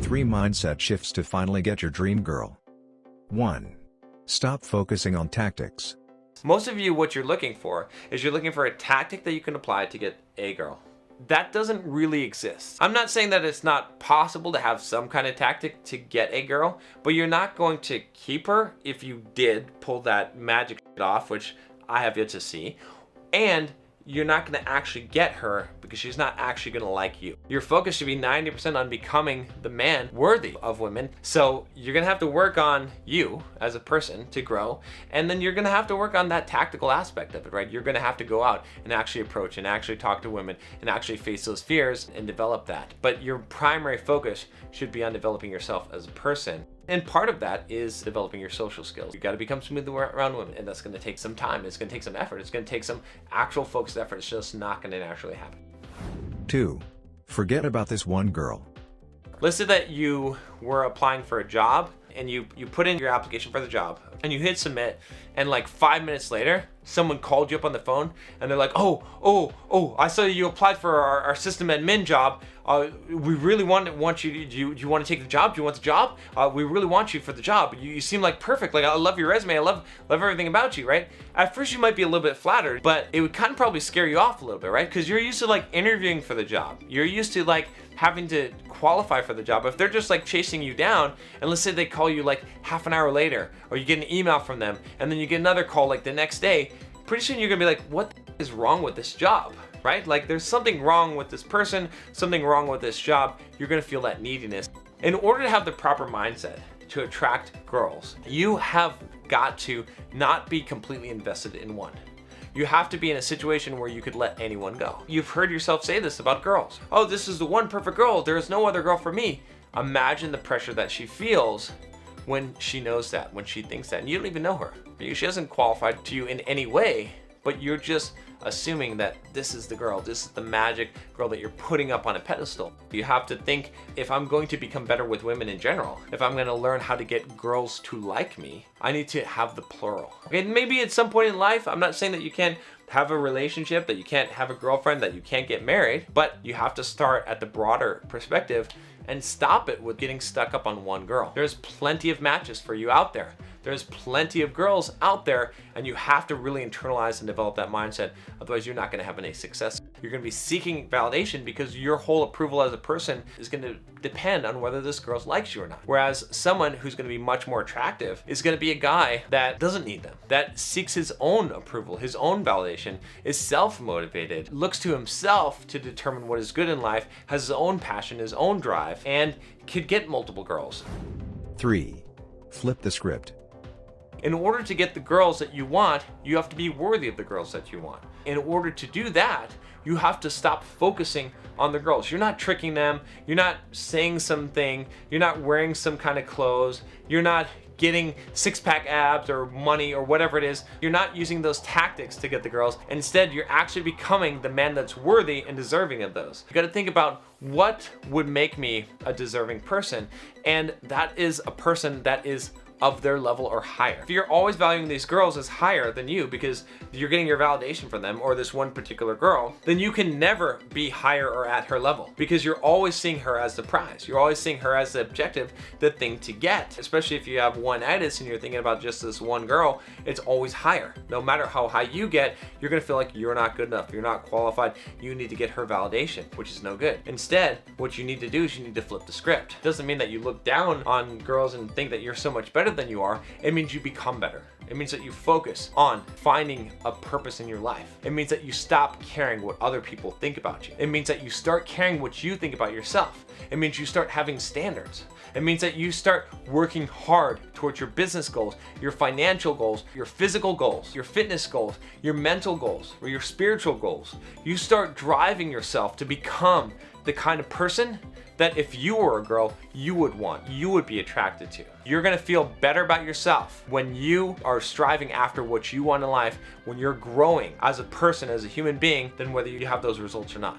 3 mindset shifts to finally get your dream girl. 1. Stop focusing on tactics. Most of you, what you're looking for is you're looking for a tactic that you can apply to get a girl. That doesn't really exist. I'm not saying that it's not possible to have some kind of tactic to get a girl, but you're not going to keep her if you did pull that magic off, which I have yet to see. And you're not going to actually get her because she's not actually going to like you. Your focus should be 90% on becoming the man worthy of women. So you're going to have to work on you as a person to grow, and then you're going to have to work on that tactical aspect of it, right? You're going to have to go out and actually approach and actually talk to women and actually face those fears and develop that. But your primary focus should be on developing yourself as a person. And part of that is developing your social skills. You got to become smooth around women, and that's going to take some time. It's going to take some effort. It's going to take some actual focused effort. It's just not going to naturally happen. 2. Forget about this one girl. Let's say that you were applying for a job and you put in your application for the job and you hit submit, and like 5 minutes later, someone called you up on the phone and they're like, oh, I saw you applied for our system admin job. We really want you. Do you want to take the job? Do you want the job? We really want you for the job. You seem like perfect. Like, I love your resume. I love everything about you, right? At first you might be a little bit flattered, but it would kind of probably scare you off a little bit, right? Because you're used to like interviewing for the job. You're used to like having to qualify for the job. If they're just like chasing you down, and let's say they call you like half an hour later, or you get an email from them, and then you get another call like the next day, pretty soon you're gonna be like, what is wrong with this job? Right? Like, there's something wrong with this person, something wrong with this job. You're gonna feel that neediness. In order to have the proper mindset to attract girls, you have got to not be completely invested in one. You have to be in a situation where you could let anyone go. You've heard yourself say this about girls. Oh, this is the one perfect girl. There is no other girl for me. Imagine the pressure that she feels when she knows that, when she thinks that, and you don't even know her. She hasn't qualified to you in any way, but you're just assuming that this is the girl, this is the magic girl that you're putting up on a pedestal. You have to think, if I'm going to become better with women in general, if I'm going to learn how to get girls to like me, I need to have the plural. Okay, maybe at some point in life, I'm not saying that you can't have a relationship, that you can't have a girlfriend, that you can't get married, but you have to start at the broader perspective and stop it with getting stuck up on one girl. There's plenty of matches for you out there. There's plenty of girls out there, and you have to really internalize and develop that mindset. Otherwise, you're not going to have any success. You're going to be seeking validation because your whole approval as a person is going to depend on whether this girl likes you or not. Whereas someone who's going to be much more attractive is going to be a guy that doesn't need them, that seeks his own approval, his own validation, is self-motivated, looks to himself to determine what is good in life, has his own passion, his own drive, and could get multiple girls. 3. Flip the script. In order to get the girls that you want, you have to be worthy of the girls that you want. In order to do that, you have to stop focusing on the girls. You're not tricking them. You're not saying something. You're not wearing some kind of clothes. You're not getting six-pack abs or money or whatever it is. You're not using those tactics to get the girls. Instead, you're actually becoming the man that's worthy and deserving of those. You got to think about, what would make me a deserving person? And that is a person that is of their level or higher. If you're always valuing these girls as higher than you because you're getting your validation from them, or this one particular girl, then you can never be higher or at her level because you're always seeing her as the prize. You're always seeing her as the objective, the thing to get. Especially if you have one-itis and you're thinking about just this one girl, it's always higher. No matter how high you get, you're gonna feel like you're not good enough, you're not qualified, you need to get her validation, which is no good. Instead, what you need to do is you need to flip the script. It doesn't mean that you look down on girls and think that you're so much better than you are. It means you become better. It means that you focus on finding a purpose in your life. It means that you stop caring what other people think about you. It means that you start caring what you think about yourself. It means you start having standards. It means that you start working hard towards your business goals, your financial goals, your physical goals, your fitness goals, your mental goals, or your spiritual goals. You start driving yourself to become the kind of person that if you were a girl, you would want, you would be attracted to. You're gonna feel better about yourself when you are striving after what you want in life, when you're growing as a person, as a human being, than whether you have those results or not.